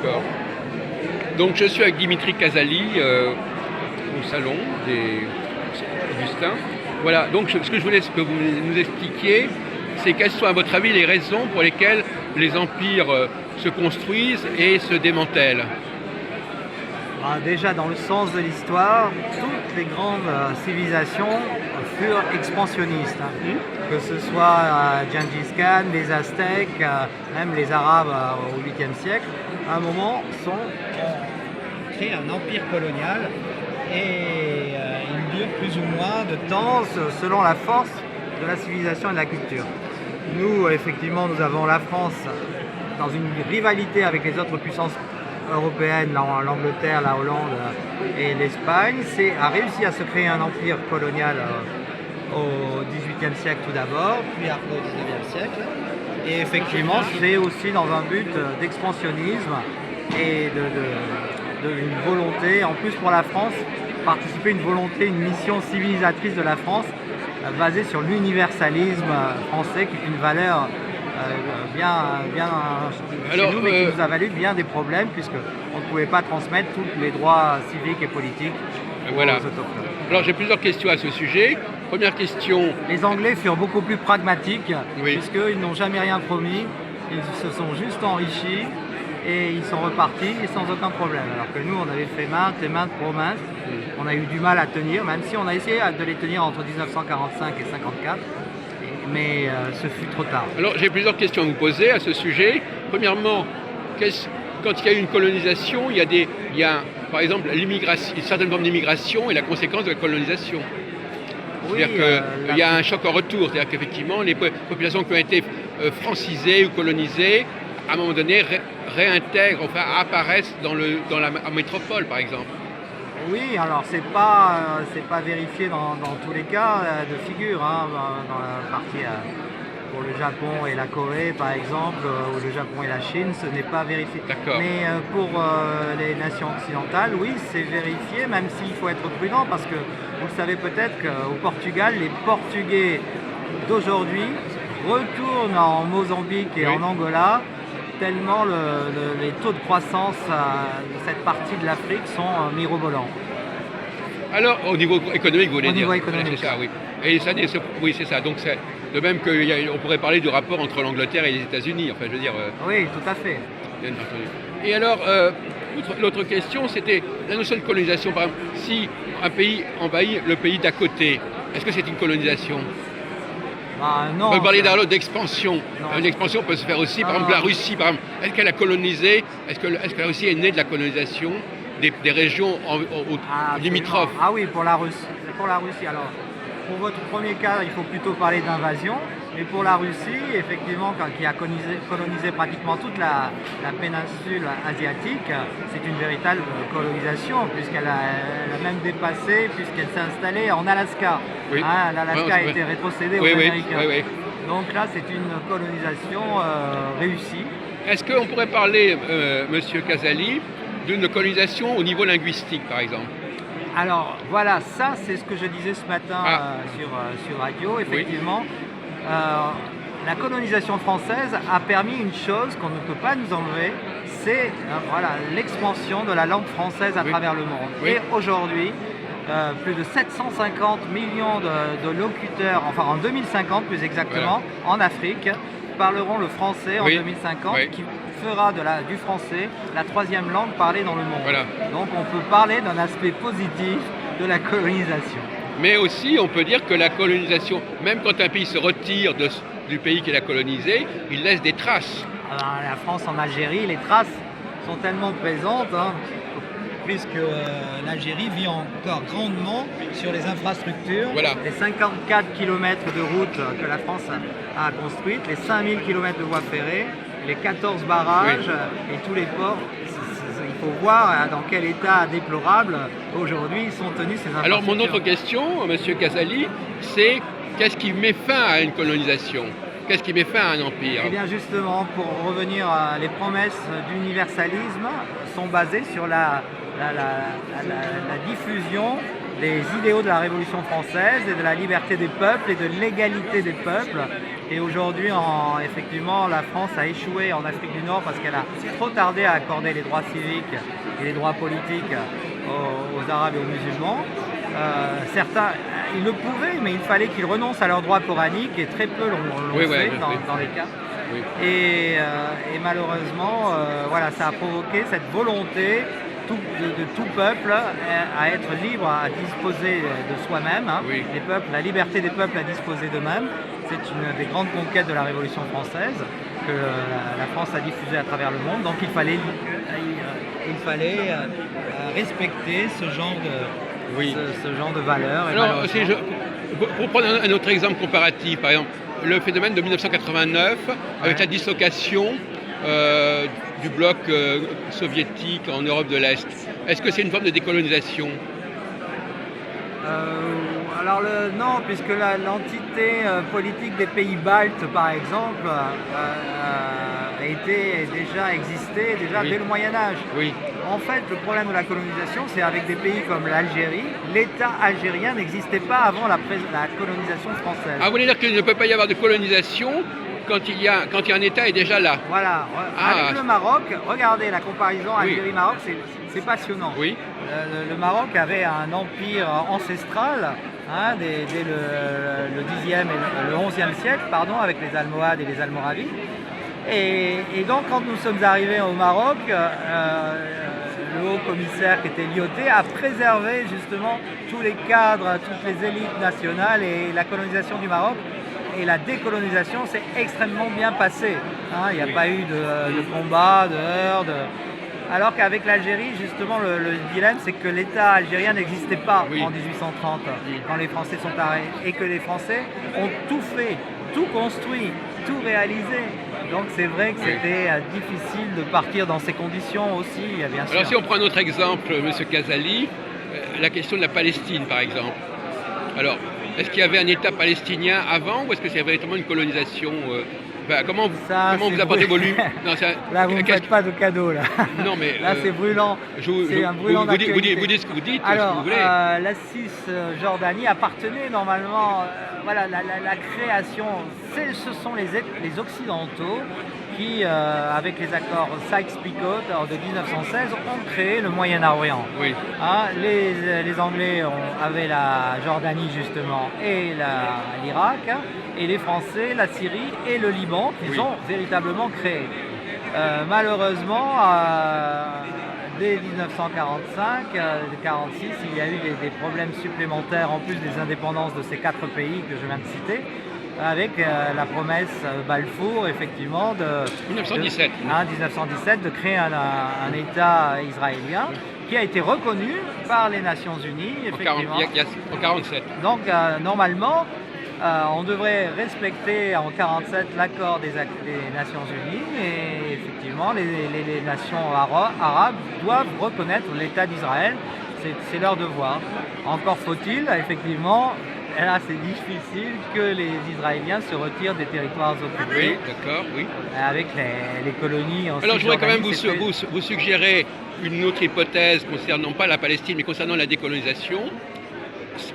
D'accord. Donc je suis avec Dimitri Casali au salon des Augustins. Voilà, donc ce que je voulais que vous nous expliquiez, c'est quelles sont à votre avis les raisons pour lesquelles les empires se construisent et se démantèlent. Déjà, dans le sens de l'histoire, toutes les grandes civilisations furent expansionnistes. Que ce soit Gengis Khan, les Aztèques, même les Arabes au 8e siècle, à un moment, ont créé un empire colonial et il dure plus ou moins de temps selon la force de la civilisation et de la culture. Nous, effectivement, nous avons la France dans une rivalité avec les autres puissances européennes, l'Angleterre, la Hollande et l'Espagne, a réussi à se créer un empire colonial au XVIIIe siècle tout d'abord, puis après au XIXe siècle. Et effectivement, c'est aussi dans un but d'expansionnisme et une volonté, en plus pour la France, participer à une mission civilisatrice de la France basée sur l'universalisme français, qui est une valeur bien chez nous, mais qui nous a valu bien des problèmes, puisqu'on ne pouvait pas transmettre tous les droits civiques et politiques aux autochtones. Alors j'ai plusieurs questions à ce sujet. Première question. Les Anglais furent beaucoup plus pragmatiques, puisqu'ils n'ont jamais rien promis, ils se sont juste enrichis et ils sont repartis sans aucun problème. Alors que nous, on avait fait maintes et maintes promesses, on a eu du mal à tenir, même si on a essayé de les tenir entre 1945 et 1954. Mais ce fut trop tard. Alors j'ai plusieurs questions à vous poser à ce sujet. Premièrement, quand il y a eu une colonisation, il y a par exemple une certaine forme d'immigration et la conséquence de la colonisation. Oui, c'est-à-dire qu'il y a un choc en retour, c'est-à-dire qu'effectivement les populations qui ont été francisées ou colonisées, à un moment donné réintègrent, enfin apparaissent dans la métropole par exemple. Oui, alors c'est pas vérifié dans tous les cas de figure, dans la partie pour le Japon et la Corée par exemple, ou le Japon et la Chine, ce n'est pas vérifié. D'accord. Mais pour les nations occidentales, oui, c'est vérifié, même s'il faut être prudent, parce que vous le savez peut-être qu'au Portugal, les Portugais d'aujourd'hui retournent en Mozambique et en Angola, tellement les taux de croissance de cette partie de l'Afrique sont mirobolants. Alors, au niveau économique, vous voulez dire? Au niveau économique. C'est ça, oui. Et ça, oui, c'est ça. Donc, c'est de même qu'on pourrait parler du rapport entre l'Angleterre et les États-Unis. Enfin, je veux dire. Oui, tout à fait. Bien entendu. Et alors, l'autre question, c'était la notion de colonisation. Par exemple, si un pays envahit le pays d'à côté, est-ce que c'est une colonisation? Non. On peut parler d'un autre d'expansion. Une expansion peut se faire aussi, par exemple, la Russie, par exemple. Est-ce qu'elle a colonisé? Est-ce que la Russie est née de la colonisation des régions limitrophes? Ah oui, pour la Russie. Alors, pour votre premier cas, il faut plutôt parler d'invasion. Mais pour la Russie, effectivement, qui a colonisé pratiquement toute la péninsule asiatique, c'est une véritable colonisation, puisqu'elle a même dépassé, puisqu'elle s'est installée en Alaska. Oui. L'Alaska a été rétrocédée aux Américains. Donc là, c'est une colonisation réussie. Est-ce qu'on pourrait parler, Monsieur Casali, d'une colonisation au niveau linguistique, par exemple? Alors voilà, ça c'est ce que je disais ce matin sur radio, effectivement. La colonisation française a permis une chose qu'on ne peut pas nous enlever, c'est l'expansion de la langue française à travers le monde. Et aujourd'hui, plus de 750 millions de locuteurs, enfin en 2050 plus exactement, en Afrique, parleront le français en 2050, qui fera du français la troisième langue parlée dans le monde. Donc on peut parler d'un aspect positif de la colonisation. Mais aussi, on peut dire que la colonisation, même quand un pays se retire du pays qu'il a colonisé, il laisse des traces. Alors, la France en Algérie, les traces sont tellement présentes, puisque l'Algérie vit encore grandement sur les infrastructures, les 54 km de routes que la France a construites, les 5000 km de voies ferrées, les 14 barrages et tous les ports. Il faut voir dans quel état déplorable aujourd'hui sont tenus ces infrastructures. Alors mon autre question, Monsieur Casali, c'est qu'est-ce qui met fin à une colonisation? Qu'est-ce qui met fin à un empire? Eh bien justement, pour revenir, les promesses d'universalisme sont basées sur la diffusion des idéaux de la Révolution française et de la liberté des peuples et de l'égalité des peuples. Et aujourd'hui, effectivement, la France a échoué en Afrique du Nord parce qu'elle a trop tardé à accorder les droits civiques et les droits politiques aux Arabes et aux musulmans. Certains, ils le pouvaient, mais il fallait qu'ils renoncent à leurs droits coraniques et très peu l'ont fait dans les cas. Oui. Et malheureusement, voilà, ça a provoqué cette volonté de tout peuple à être libre, à disposer de soi-même. Hein. Oui. Les peuples, la liberté des peuples à disposer d'eux-mêmes, c'est une des grandes conquêtes de la Révolution française que la France a diffusée à travers le monde. Donc il fallait respecter ce genre de valeurs. Alors, pour prendre un autre exemple comparatif, par exemple, le phénomène de 1989 avec la dislocation du bloc soviétique en Europe de l'Est. Est-ce que c'est une forme de décolonisation ? Alors non, puisque l'entité politique des pays baltes, par exemple, existait dès le Moyen-Âge. Oui. En fait, le problème de la colonisation, c'est avec des pays comme l'Algérie. L'État algérien n'existait pas avant la colonisation française. Ah, vous voulez dire qu'il ne peut pas y avoir de colonisation quand un État est déjà là? Voilà. Avec le Maroc, regardez la comparaison Algérie-Maroc, c'est passionnant. Oui. Le Maroc avait un empire ancestral dès le 10e et le 11e siècle, avec les Almohades et les Almoravides. Et donc, quand nous sommes arrivés au Maroc, le haut commissaire qui était Lyautey a préservé justement tous les cadres, toutes les élites nationales, et la colonisation du Maroc et la décolonisation s'est extrêmement bien passée. Il n'y a pas eu de combat, de heurts. Alors qu'avec l'Algérie, justement, le dilemme, c'est que l'État algérien n'existait pas en 1830, quand les Français sont arrivés, et que les Français ont tout fait, tout construit, tout réalisé. Donc c'est vrai que c'était difficile de partir dans ces conditions aussi, bien sûr. Alors si on prend un autre exemple, M. Kazali, la question de la Palestine, par exemple. Alors, est-ce qu'il y avait un État palestinien avant, ou est-ce que c'est véritablement une colonisation comment vous apportez vos lumières? Là, vous ne faites pas de cadeau, là. Non, mais... là, c'est brûlant. C'est un brûlant d'actualité. Vous dites ce que vous dites, alors, ce que vous voulez. La Cisjordanie appartenait normalement... la création, ce sont les Occidentaux qui, avec les accords Sykes-Picot de 1916, ont créé le Moyen-Orient. Oui. Les Anglais avaient la Jordanie, justement, et l'Irak, et les Français, la Syrie et le Liban, qu'ils ont véritablement créé. Malheureusement, dès 1945-46, il y a eu des problèmes supplémentaires, en plus des indépendances de ces 4 pays que je viens de citer, avec la promesse Balfour, effectivement, de 1917, de créer un État israélien qui a été reconnu par les Nations Unies, effectivement. En 1947. Donc, normalement, on devrait respecter en 1947 l'accord des Nations Unies, et effectivement les nations arabes doivent reconnaître l'État d'Israël, c'est leur devoir. Encore faut-il, effectivement, là c'est difficile que les Israéliens se retirent des territoires occupés. Oui, d'accord, oui. Avec les colonies en Cisjordanie. Alors je voudrais quand même vous suggérer une autre hypothèse concernant pas la Palestine mais concernant la décolonisation,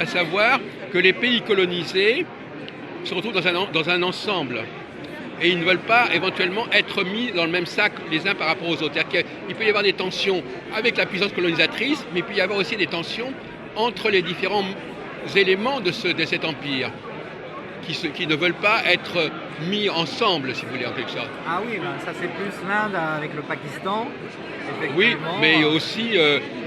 à savoir que les pays colonisés se retrouvent dans un ensemble et ils ne veulent pas éventuellement être mis dans le même sac les uns par rapport aux autres. C'est-à-dire qu'il peut y avoir des tensions avec la puissance colonisatrice, mais il peut y avoir aussi des tensions entre les différents éléments de cet empire qui ne veulent pas être mis ensemble, si vous voulez, en quelque sorte. Ah oui, ça c'est plus l'Inde avec le Pakistan. Oui, mais aussi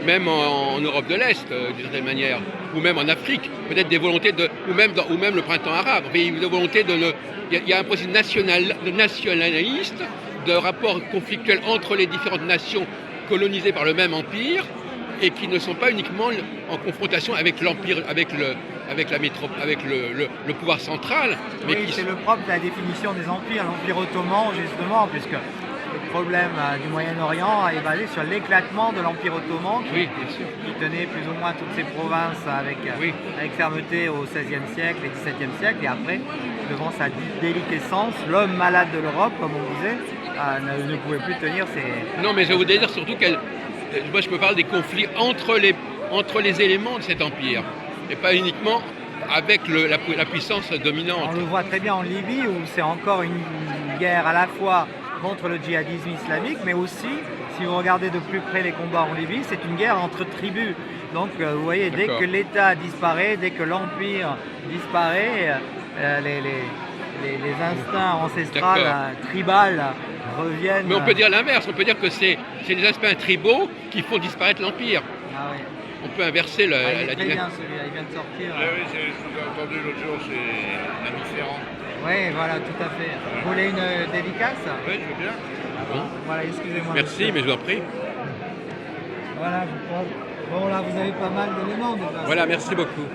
même en Europe de l'Est, d'une certaine manière, ou même en Afrique, peut-être des volontés ou même le printemps arabe. Mais il y a un processus nationaliste, de rapports conflictuels entre les différentes nations colonisées par le même empire, et qui ne sont pas uniquement en confrontation avec l'empire, avec le pouvoir central. Mais c'est le propre de la définition des empires, l'empire ottoman justement, puisque le problème du Moyen-Orient est basé sur l'éclatement de l'empire ottoman qui tenait plus ou moins toutes ces provinces avec fermeté au XVIe siècle et XVIIe siècle, et après, devant sa déliquescence, l'homme malade de l'Europe, comme on disait, ne pouvait plus tenir ses... Non, mais je voudrais dire surtout moi je me parle des conflits entre entre les éléments de cet empire, et pas uniquement avec la puissance dominante. On le voit très bien en Libye, où c'est encore une guerre à la fois contre le djihadisme islamique, mais aussi, si vous regardez de plus près les combats en Libye, c'est une guerre entre tribus. Donc vous voyez, dès que l'État disparaît, dès que l'empire disparaît, les instincts ancestrales, tribales reviennent. Mais on peut dire l'inverse, on peut dire que c'est les instincts tribaux qui font disparaître l'empire. Ah ouais. On peut inverser la il est très dynamique. bien celui-là, il vient de sortir. Oui, je vous ai entendu l'autre jour, c'est indifférent. Oui, voilà, tout à fait. Vous voulez une dédicace? Oui, je veux bien. Bon. Voilà, excusez-moi. Merci, monsieur. mais je vous en prie. Voilà, je crois. Bon, là, vous avez pas mal d'éléments déjà. Voilà, merci beaucoup.